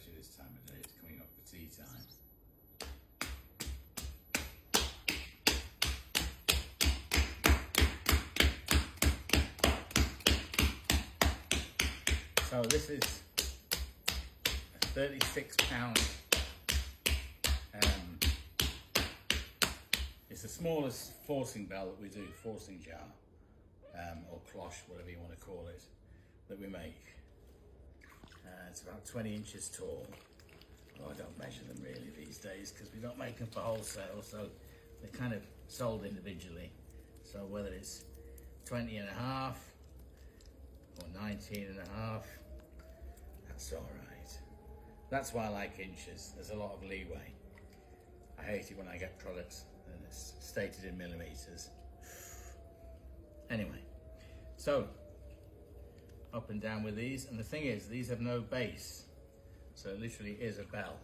especially this time of day. It's coming up for tea time. So this is a £36. It's the smallest forcing bell that we do, forcing jar, or cloche, whatever you want to call it, that we make. It's about 20 inches tall. Well, I don't measure them really these days because we don't make them for wholesale, so they're kind of sold individually. So whether it's 20 and a half or 19 and a half, that's all right. That's why I like inches. There's a lot of leeway. I hate it when I get products and it's stated in millimeters. Anyway, so up and down with these, and the thing is, these have no base, so it literally is a bell.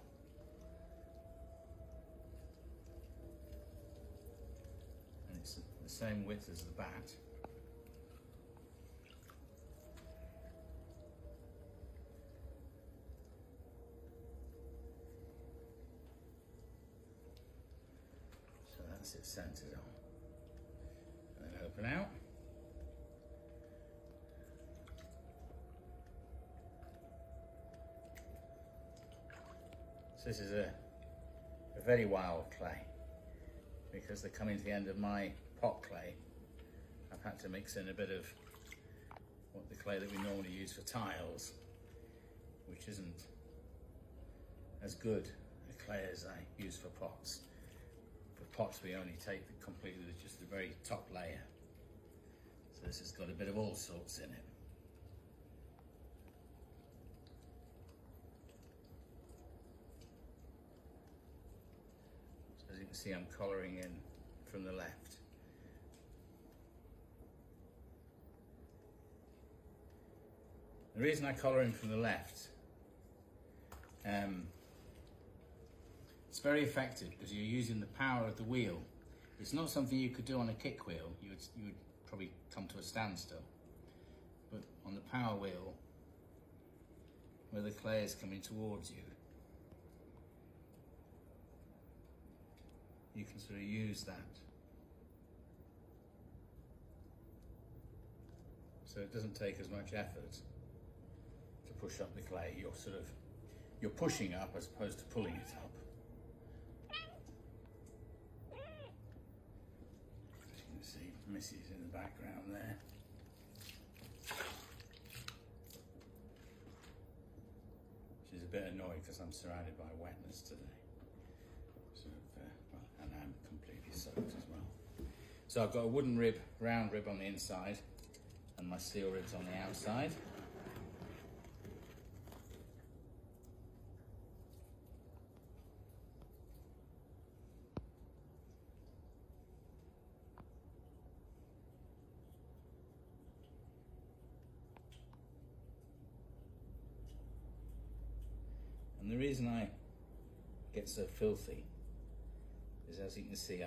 And it's the same width as the bat. So that's it centered on. And then open out. So this is a very wild clay, because they're coming to the end of my pot clay. I've had to mix in a bit of what the clay that we normally use for tiles, which isn't as good a clay as I use for pots. For pots we only take completely just the very top layer. So this has got a bit of all sorts in it. So as you can see, I'm colouring in from the left. The reason I colour in from the left, it's very effective because you're using the power of the wheel. It's not something you could do on a kick wheel. You would probably come to a standstill. But on the power wheel, where the clay is coming towards you, you can sort of use that. So it doesn't take as much effort to push up the clay. You're pushing up as opposed to pulling it up. As you can see, Missy's in the background there. She's a bit annoyed because I'm surrounded by wetness today. And I'm completely soaked as well. So I've got a wooden rib, round rib on the inside, and my steel ribs on the outside. And the reason I get so filthy is, as you can see,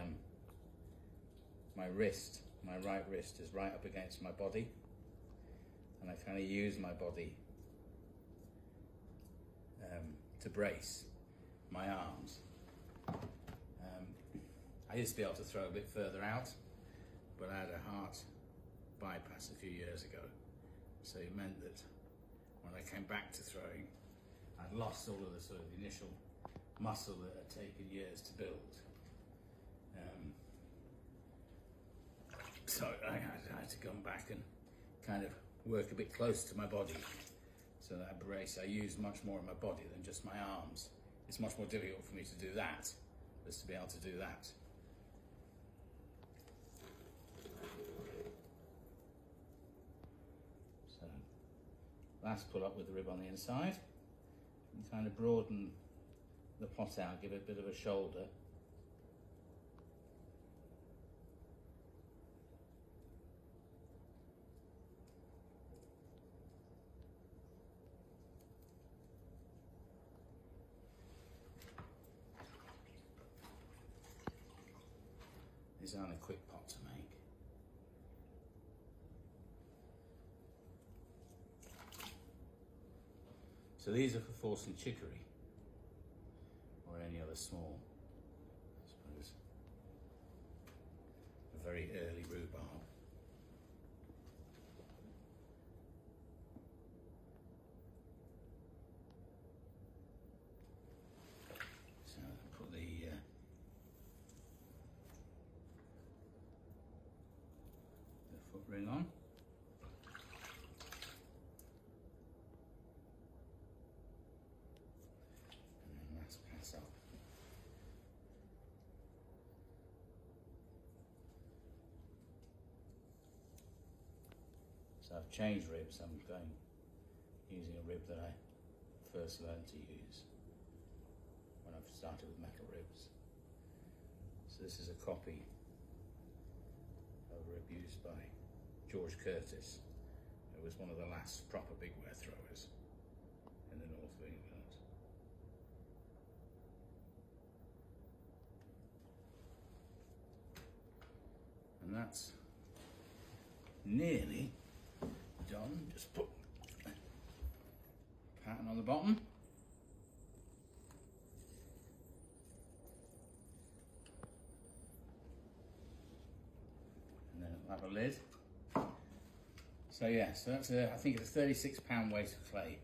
my right wrist is right up against my body, and I kind of use my body to brace my arms. I used to be able to throw a bit further out, but I had a heart bypass a few years ago, so it meant that when I came back to throwing, I'd lost all of the sort of initial muscle that had taken years to build. So I had to come back and kind of work a bit close to my body. So that brace, I use much more of my body than just my arms. It's much more difficult for me to do that, than to be able to do that. So last pull up with the rib on the inside, and kind of broaden the pot out, give it a bit of a shoulder. These aren't a quick pot to make. So these are for forcing chicory or any other small, I suppose, a very early rhubarb. So put the foot ring on. Up. So I've changed ribs. I'm using a rib that I first learned to use when I've started with metal ribs. So this is a copy of a rib used by George Curtis, who was one of the last proper big ware throwers in the north of England. And that's nearly done. Just put a pattern on the bottom. And then it'll have a lid. So yeah, so that's I think it's a 36 pound weight of clay